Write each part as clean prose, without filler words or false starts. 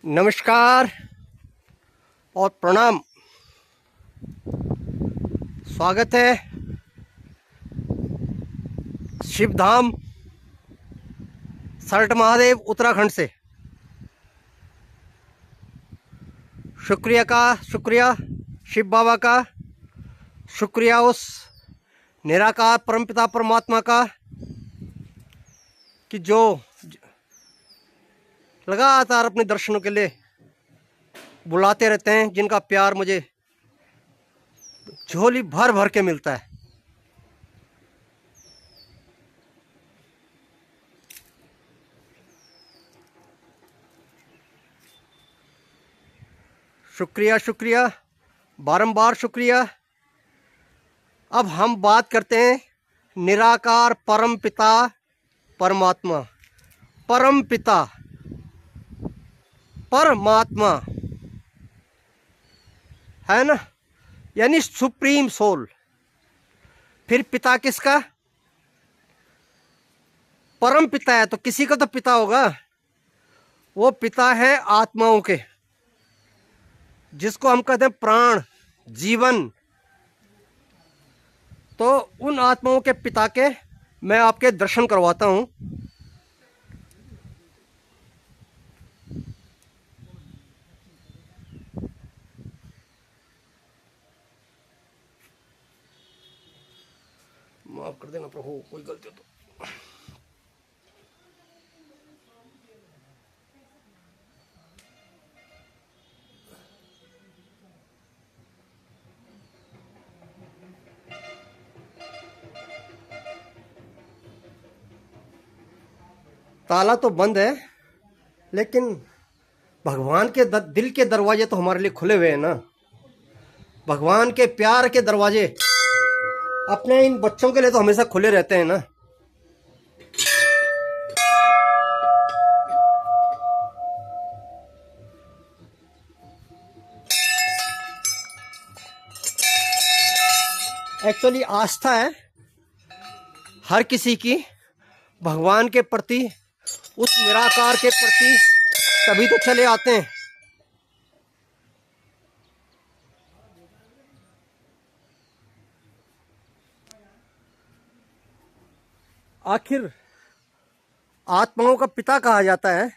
नमस्कार और प्रणाम। स्वागत है शिवधाम सरट महादेव उत्तराखंड से। शुक्रिया शिव बाबा का, शुक्रिया उस निराकार परमपिता परमात्मा का कि जो लगातार अपने दर्शनों के लिए बुलाते रहते हैं, जिनका प्यार मुझे झोली भर भर के मिलता है। शुक्रिया बारंबार शुक्रिया। अब हम बात करते हैं निराकार परम पिता परमात्मा, परमात्मा है ना, यानी सुप्रीम सोल। फिर पिता किसका? परम पिता है तो किसी का तो पिता होगा। वो पिता है आत्माओं के, जिसको हम कहते हैं प्राण, जीवन। तो उन आत्माओं के पिता के मैं आपके दर्शन करवाता हूं। माफ कर देना प्रभु, कोई गलती हो तो। ताला तो बंद है, लेकिन भगवान के दिल के दरवाजे तो हमारे लिए खुले हुए हैं ना। भगवान के प्यार के दरवाजे अपने इन बच्चों के लिए तो हमेशा खुले रहते हैं ना। एक्चुअली आस्था है हर किसी की भगवान के प्रति, उस निराकार के प्रति, तभी तो चले आते हैं। आखिर आत्माओं का पिता कहा जाता है,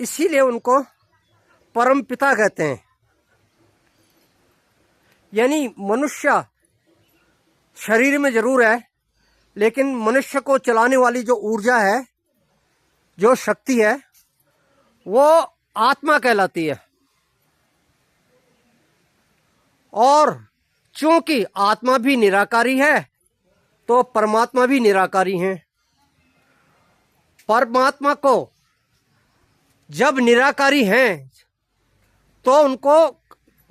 इसीलिए उनको परम पिता कहते हैं। यानी मनुष्य शरीर में जरूर है, लेकिन मनुष्य को चलाने वाली जो ऊर्जा है, जो शक्ति है, वो आत्मा कहलाती है। और चूंकि आत्मा भी निराकारी है तो परमात्मा भी निराकारी है। परमात्मा को जब निराकारी हैं तो उनको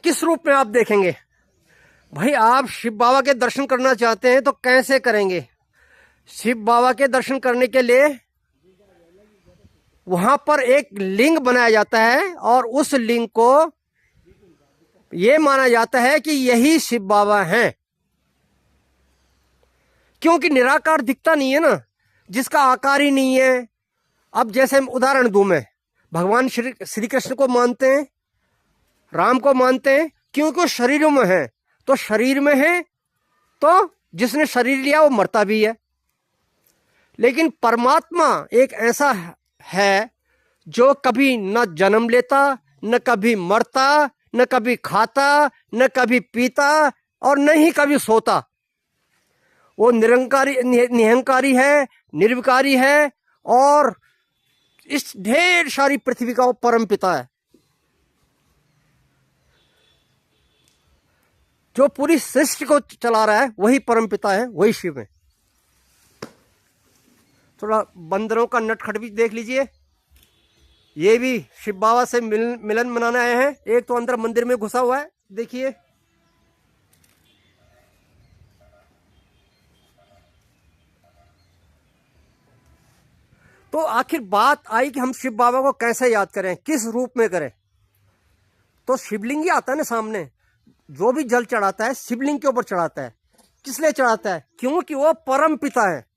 किस रूप में आप देखेंगे? भाई, आप शिव बाबा के दर्शन करना चाहते हैं तो कैसे करेंगे? शिव बाबा के दर्शन करने के लिए वहां पर एक लिंग बनाया जाता है और उस लिंग को यह माना जाता है कि यही शिव बाबा हैं। क्योंकि निराकार दिखता नहीं है ना, जिसका आकार ही नहीं है। अब जैसे उदाहरण दूं मैं, भगवान श्री कृष्ण को मानते हैं, राम को मानते हैं, क्योंकि वो शरीरों में है। तो शरीर में है तो जिसने शरीर लिया वो मरता भी है। लेकिन परमात्मा एक ऐसा है जो कभी न जन्म लेता, न कभी मरता, न कभी खाता, न कभी पीता और न ही कभी सोता। वो निरंकारी है, निर्विकारी है और इस ढेर सारी पृथ्वी का वो परम पिता है। जो पूरी सृष्टि को चला रहा है वही परम पिता है, वही शिव है। थोड़ा बंदरों का नटखट भी देख लीजिए। ये भी शिव बाबा से मिलन मनाने आए हैं। एक तो अंदर मंदिर में घुसा हुआ है, देखिए। तो आखिर बात आई कि हम शिव बाबा को कैसे याद करें, किस रूप में करें। तो शिवलिंग ही आता है ना सामने। जो भी जल चढ़ाता है शिवलिंग के ऊपर चढ़ाता है। किस लिए चढ़ाता है? क्योंकि वो परम पिता है।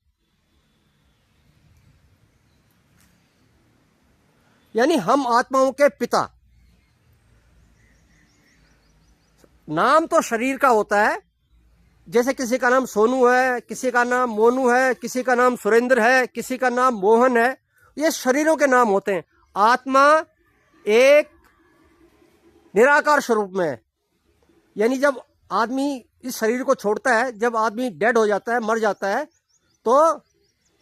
यानी हम आत्माओं के पिता। नाम तो शरीर का होता है, जैसे किसी का नाम सोनू है, किसी का नाम मोनू है, किसी का नाम सुरेंद्र है, किसी का नाम मोहन है, ये शरीरों के नाम होते हैं। आत्मा एक निराकार स्वरूप में है। यानी जब आदमी इस शरीर को छोड़ता है, जब आदमी डेड हो जाता है, मर जाता है, तो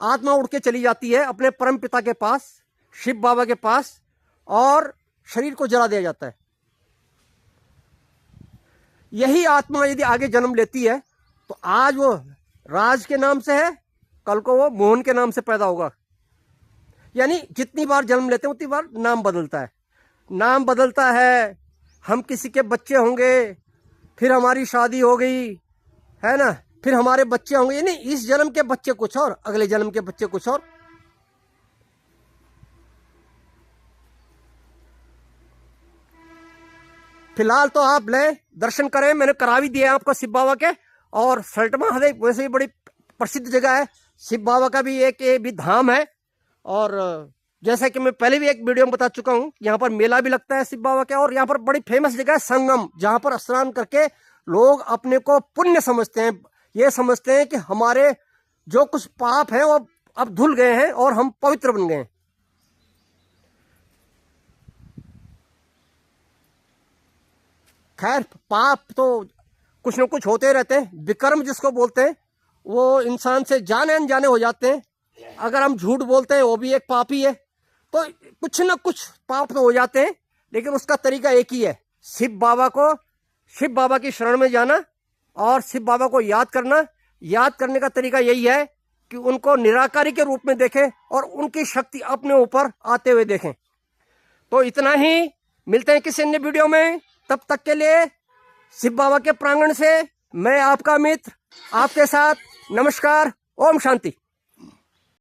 आत्मा उड़ के चली जाती है अपने परम पिता के पास, शिव बाबा के पास, और शरीर को जला दिया जाता है। यही आत्मा यदि आगे जन्म लेती है तो आज वो राज के नाम से है, कल को वो मोहन के नाम से पैदा होगा। यानी जितनी बार जन्म लेते हैं उतनी बार नाम बदलता है। नाम बदलता है, हम किसी के बच्चे होंगे, फिर हमारी शादी हो गई, है ना, फिर हमारे बच्चे होंगे। यानी इस जन्म के बच्चे कुछ और, अगले जन्म के बच्चे कुछ और। फिलहाल तो आप ले दर्शन करें, मैंने करा भी दिया आपको शिव बाबा के। और सल्ट महादेव वैसे भी बड़ी प्रसिद्ध जगह है, शिव बाबा का भी एक ये भी धाम है। और जैसा कि मैं पहले भी एक वीडियो में बता चुका हूँ, यहाँ पर मेला भी लगता है शिव बाबा का। और यहाँ पर बड़ी फेमस जगह है संगम, जहाँ पर स्नान करके लोग अपने को पुण्य समझते हैं। ये समझते हैं कि हमारे जो कुछ पाप हैं वो अब धुल गए हैं और हम पवित्र बन गए हैं। खैर, पाप तो कुछ न कुछ होते रहते हैं, विकर्म जिसको बोलते हैं, वो इंसान से जाने अनजाने हो जाते हैं। अगर हम झूठ बोलते हैं वो भी एक पाप ही है। तो कुछ न कुछ पाप तो हो जाते हैं, लेकिन उसका तरीका एक ही है, शिव बाबा की शरण में जाना और शिव बाबा को याद करना। याद करने का तरीका यही है कि उनको निराकारी के रूप में देखें और उनकी शक्ति अपने ऊपर आते हुए देखें। तो इतना ही, मिलते हैं किसी अन्य वीडियो में। तब तक के लिए शिव बाबा के प्रांगण से मैं आपका मित्र आपके साथ, नमस्कार, ओम शांति।